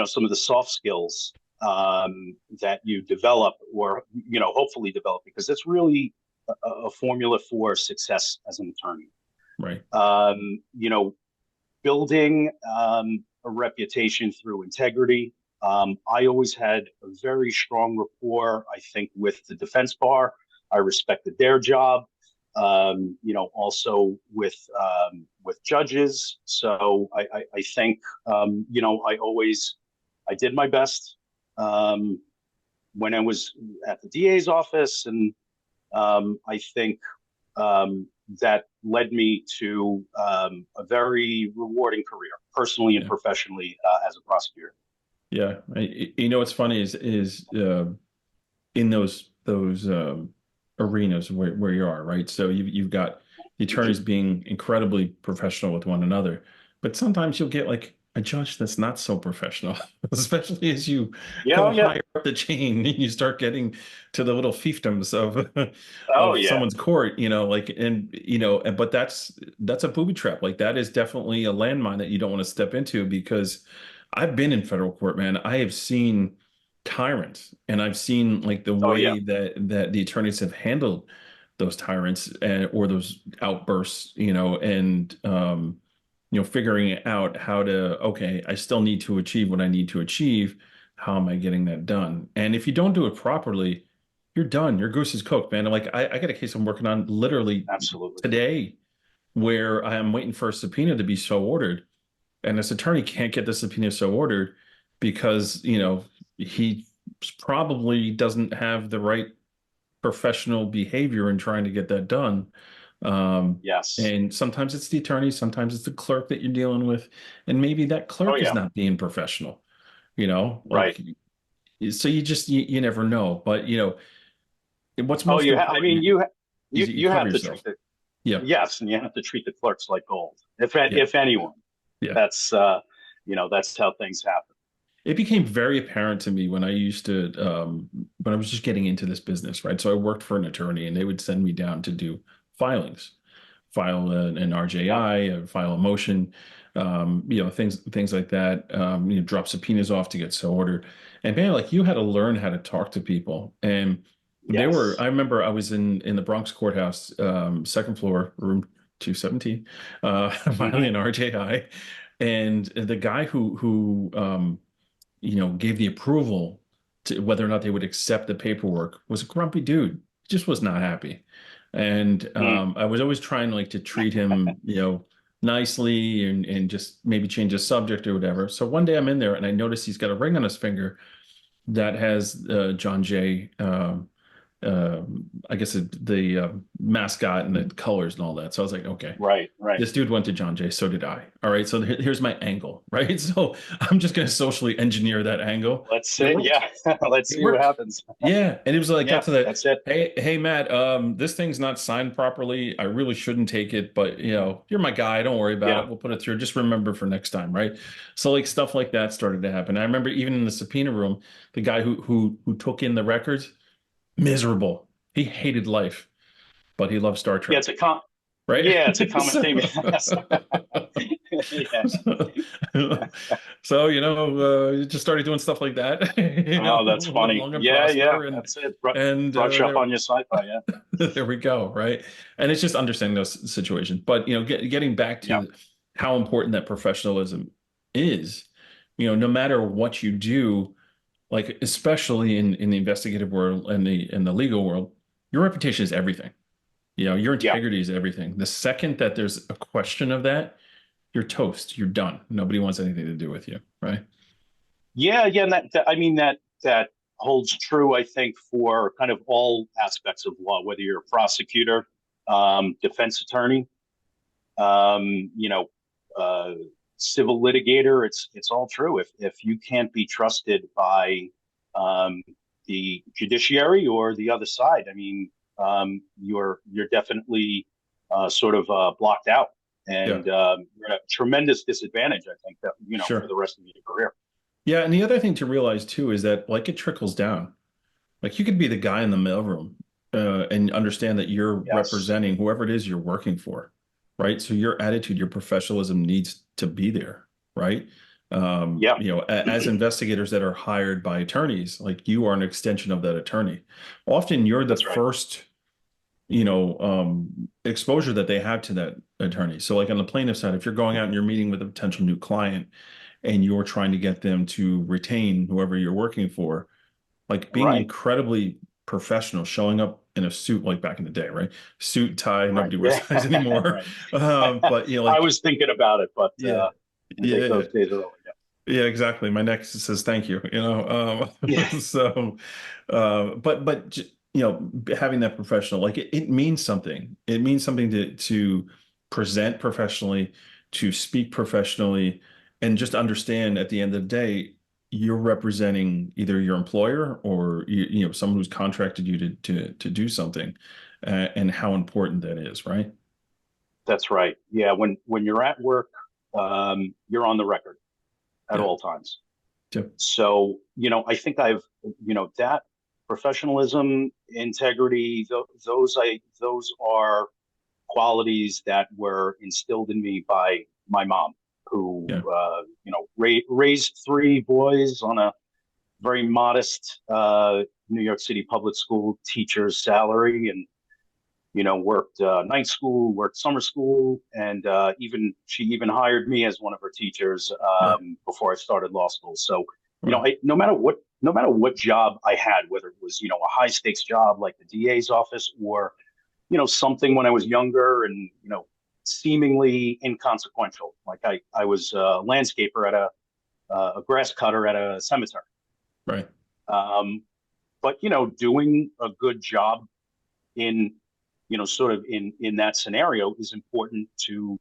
some of the soft skills that you develop, or hopefully develop, because it's really a formula for success as an attorney. Right. Building a reputation through integrity. I always had a very strong rapport, I think, with the defense bar. I respected their job. Also with judges. So I think I did my best. when I was at the DA's office, and I think that led me to a very rewarding career, personally and professionally, as a prosecutor. Yeah, what's funny is in those arenas where you are, right? So you've got the attorneys being incredibly professional with one another, but sometimes you'll get like a judge that's not so professional, especially as you Yeah, go yeah. higher up the chain and you start getting to the little fiefdoms of Oh, of yeah. someone's court, but that's a booby trap. Like that is definitely a landmine that you don't want to step into, because I've been in federal court, man. I have seen tyrants, and I've seen like the Oh, yeah. way that the attorneys have handled those tyrants or those outbursts, and figuring out how to, okay, I still need to achieve what I need to achieve. How am I getting that done? And if you don't do it properly, you're done. Your goose is cooked, man. Like I got a case I'm working on literally Absolutely. today where I am waiting for a subpoena to be so ordered, and this attorney can't get the subpoena so ordered because, he probably doesn't have the right professional behavior in trying to get that done. Yes. And sometimes it's the attorney, sometimes it's the clerk that you're dealing with, and maybe that Oh, clerk is yeah. not being professional, Right. like, so you never know. But what's Oh, most I important mean, is that you you cover have to yourself. treat the Yeah, yes, and you have to treat the clerks like gold. yeah, If anyone, yeah. that's that's how things happen. It became very apparent to me when I used to, when I was just getting into this business, right? So I worked for an attorney, and they would send me down to do filings, file an Yeah. RJI, file a motion, things like that. Drop subpoenas off to get so ordered. And man, like you had to learn how to talk to people. And Yes. I remember I was in the Bronx courthouse, second floor, room 217, filing an Hmm. RJI. And the guy who gave the approval to whether or not they would accept the paperwork was a grumpy dude. Just was not happy. And Mm. I was always trying like to treat him, nicely and just maybe change the subject or whatever. So one day I'm in there and I notice he's got a ring on his finger that has John Jay, I guess the mascot and the colors and all that. So I was like, okay, Right. Right. this dude went to John Jay, so did I. All right, so here's my angle, right? So I'm just going to socially engineer that angle. Let's It see. worked. Yeah. Let's It see what worked. happens. Yeah, and it was like got Yeah. to the, That's it. hey Matt, this thing's not signed properly. I really shouldn't take it, but you're my guy. Don't worry about Yeah. it. We'll put it through. Just remember for next time, right? So like stuff like that started to happen. I remember even in the subpoena room, the guy who took in the records, miserable. He hated life, but he loved Star Yeah. Trek, right? It's a common theme. So, Yeah. so you just started doing stuff like that, Oh, that's funny. long and Yeah. Yeah. prosper, That's it. and Brush up on your sci-fi. Yeah. there we go, right? And it's just understanding those situations. But getting back Yeah. to how important that professionalism is, no matter what you do, like especially in the investigative world and the legal world, your reputation is everything. Your Yeah. integrity is everything. The second that there's a question of that, you're toast. You're done. Nobody wants anything to do with you, right? Yeah. Yeah. And I mean, that holds true, I think, for kind of all aspects of law, whether you're a prosecutor, defense attorney, um, you know, uh, civil litigator. It's all true. If you can't be trusted by um, the judiciary or the other side, I mean, you're definitely sort of blocked out, Yeah, and you're at a tremendous disadvantage, I think, that for sure. the rest of your career. Yeah, and the other thing to realize too is that like it trickles down. Like you could be the guy in the mailroom and understand that you're Yes. representing whoever it is you're working for, right? So your attitude, your professionalism needs to be there, right? Yeah. As investigators that are hired by attorneys, like you are an extension of that attorney. Often you're the That's right. first, exposure that they have to that attorney. So like on the plaintiff side, if you're going out and you're meeting with a potential new client and you're trying to get them to retain whoever you're working for, like being Right. incredibly professional, showing up in a suit like back in the day, right? Suit, tie, Right. nobody wears Yeah. ties anymore. Right. But I was thinking about it, but yeah, I think yeah. those days are over. Yeah. Yeah, exactly. My neck says thank you, Yeah. so having that professional, like it means something. It means something to present professionally, to speak professionally, and just understand at the end of the day, you're representing either your employer or someone who's contracted you to do something, and how important that is, right? That's right. Yeah, when you're at work, you're on the record at Yeah. all times. Yep. So, I think that professionalism, integrity, those are qualities that were instilled in me by my mom, who Yeah. raised three boys on a very modest New York City public school teacher's salary, and worked night school, worked summer school, and she even hired me as one of her teachers Yeah. before I started law school. So, Well, no matter what job I had, whether it was a high stakes job like the DA's office, or something when I was younger and seemingly inconsequential, like I was a landscaper at a grass cutter at a cemetery. right. Um, but doing a good job in sort of in that scenario is important to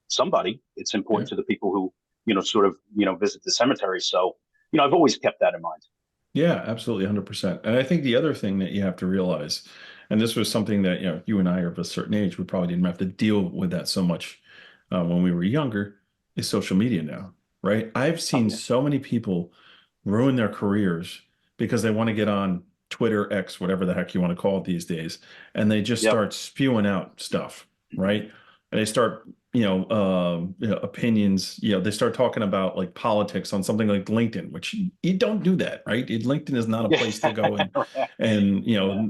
somebody. It's Yeah. important to the people who sort of visit the cemetery. So I've always kept that in mind. Yeah, absolutely, 100%. And I think the other thing that you have to realize, and this was something that, you and I are of a certain age, we probably didn't have to deal with that so much when we were younger, is social media now, right? I've Oh, seen yeah. so many people ruin their careers because they want to get on Twitter, X, whatever the heck you want to call it these days, and they just Yep. start spewing out stuff, right? And they start opinions, they start talking about like politics on something like LinkedIn, which you don't do that, right? LinkedIn is not a place to go and Yeah.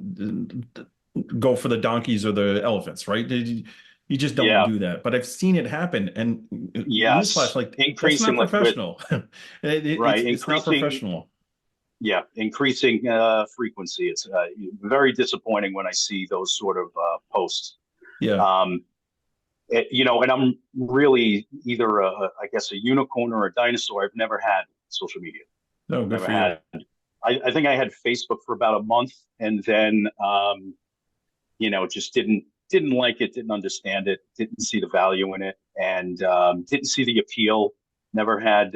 go for the donkeys or the elephants, right? You just don't Yeah. do that. But I've seen it happen, and newsflash, Yes. like that's not Increasingly with professional. right. It's not Increasing. professional. Yeah. Increasing frequency. It's very disappointing when I see those sort of posts. Yeah. Um, and I'm really either I guess a unicorn or a dinosaur. I've never had social media. No, good Never for you. had. I think I had Facebook for about a month, and then just didn't like it, didn't understand it, didn't see the value in it, and didn't see the appeal. Never had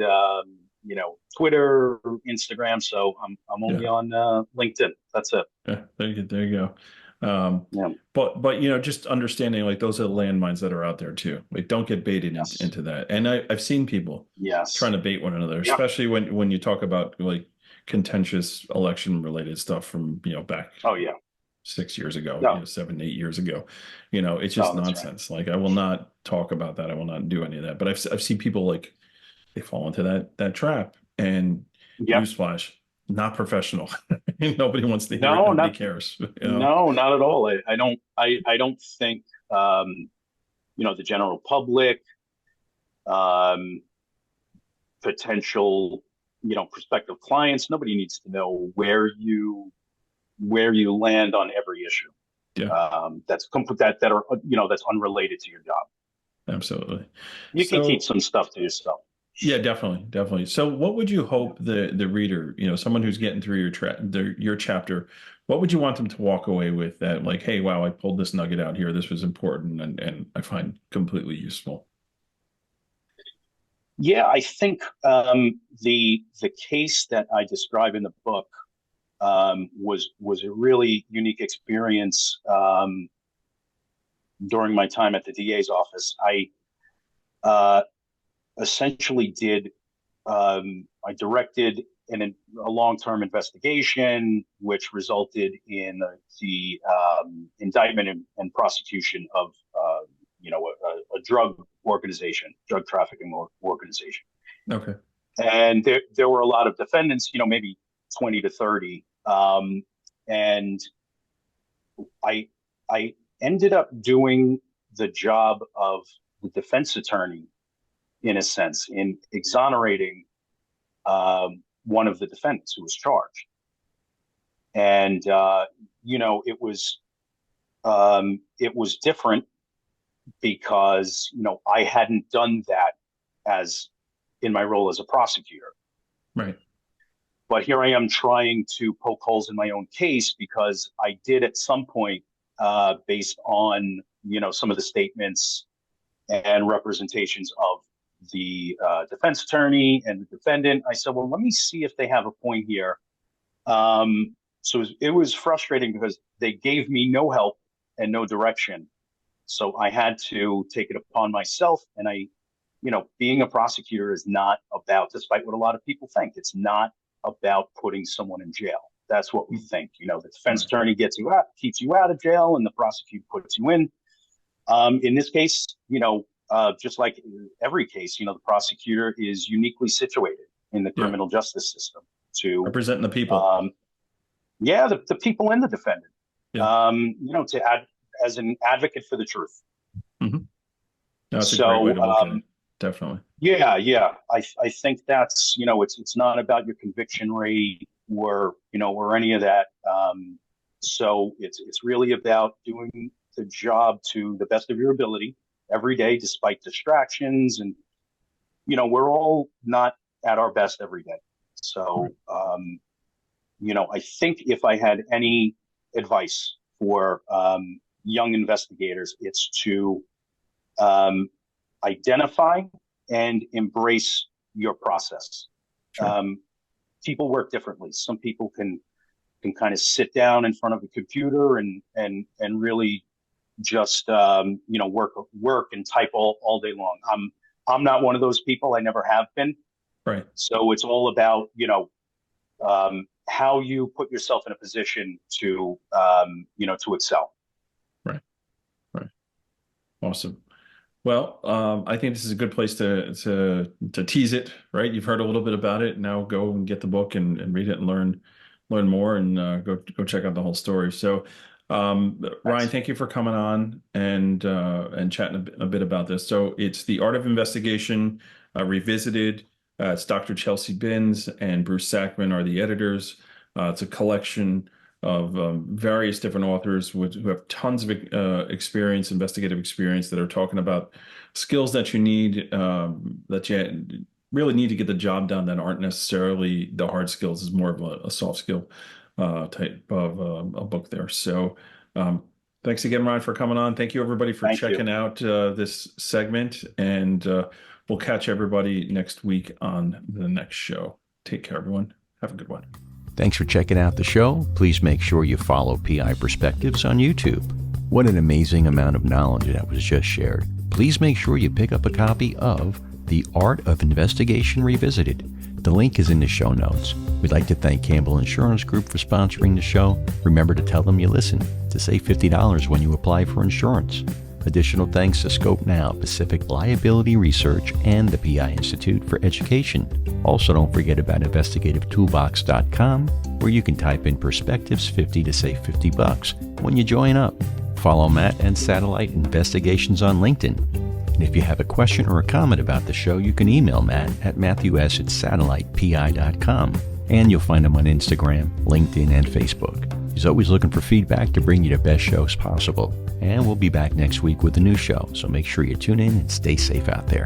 Twitter, or Instagram, so I'm only Yeah. on LinkedIn. That's it. Yeah, there you go. Yeah. But just understanding like those are the landmines that are out there too. Like don't get baited Yes. into that. And I've seen people trying Yes. to bait one another, Yeah. especially when you talk about like contentious election related stuff from back Oh yeah. 6 years ago, No. 7, 8 years ago. It's just No, that's right. nonsense. Like I will not talk about that. I will not do any of that. But I've seen people like they fall into that trap. And Yep. newsflash, not professional. Nobody wants to hear it. No, Nobody not cares. no, not at all. I don't think the general public, um, potential, prospective clients. Nobody needs to know where you land on every issue. Yeah, That's unrelated to your job. absolutely. You can keep So some stuff to yourself. yeah, definitely, definitely. So what would you hope the reader, someone who's getting through your chapter, what would you want them to walk away with that like, hey, wow, I pulled this nugget out here. This was important and I find completely useful. Yeah, I think the case that I describe in the book was a really unique experience during my time at the DA's office. I essentially I directed a long-term investigation, which resulted in the indictment and prosecution of a drug trafficking organization. Okay. And there were a lot of defendants, maybe 20 to 30. And I ended up doing the job of the defense attorney, in a sense, in exonerating one of the defendants who was charged. And it was different because I hadn't done that as in my role as a prosecutor. Right. But here I am trying to poke holes in my own case because I did at some point, based on, some of the statements and representations of the defense attorney and the defendant, I said, well, let me see if they have a point here. So it was frustrating because they gave me no help and no direction. So I had to take it upon myself. And being a prosecutor is not about, despite what a lot of people think, it's not about putting someone in jail. That's what we think. The defense attorney gets you out, keeps you out of jail, and the prosecutor puts you in. In this case, just like every case, the prosecutor is uniquely situated in the criminal justice system to representing the people. The people and the defendant. Yeah. To add as an advocate for the truth. Mm-hmm. That's a great way to look at it. Definitely. Yeah. I think that's, it's not about your conviction rate or any of that. So it's really about doing the job to the best of your ability every day, despite distractions. And, we're all not at our best every day. So, I think if I had any advice for young investigators, it's to identify and embrace your process. Sure. People work differently. Some people can kind of sit down in front of a computer and really just work and type all day long. I'm not one of those people. I never have been. Right. So it's all about how you put yourself in a position to to excel. Right. Awesome. Well, I think this is a good place to tease it, right? You've heard a little bit about it. Now go and get the book and read it and learn more and go check out the whole story. So, Ryan, thank you for coming on and chatting a bit about this. So it's The Art of Investigation Revisited. It's Dr. Chelsea Binns and Bruce Sackman are the editors. It's a collection of various different authors who have tons of experience, investigative experience, that are talking about skills that you need, that you really need to get the job done, that aren't necessarily the hard skills. Is more of a soft skill type of a book there. So thanks again, Ryan, for coming on. Thank you, everybody, for checking out this segment, and we'll catch everybody next week on the next show. Take care, everyone. Have a good one. Thanks for checking out the show. Please make sure you follow PI Perspectives on YouTube. What an amazing amount of knowledge that was just shared. Please make sure you pick up a copy of The Art of Investigation Revisited. The link is in the show notes. We'd like to thank Campbell Insurance Group for sponsoring the show. Remember to tell them you listen to save $50 when you apply for insurance. Additional thanks to Scope Now, Pacific Liability Research, and the PI Institute for Education. Also, don't forget about InvestigativeToolbox.com, where you can type in Perspectives 50 to save $50 when you join up. Follow Matt and Satellite Investigations on LinkedIn. And if you have a question or a comment about the show, you can email Matt at matthews@satellitepi.com. And you'll find him on Instagram, LinkedIn, and Facebook. He's always looking for feedback to bring you the best shows possible. And we'll be back next week with a new show, so make sure you tune in and stay safe out there.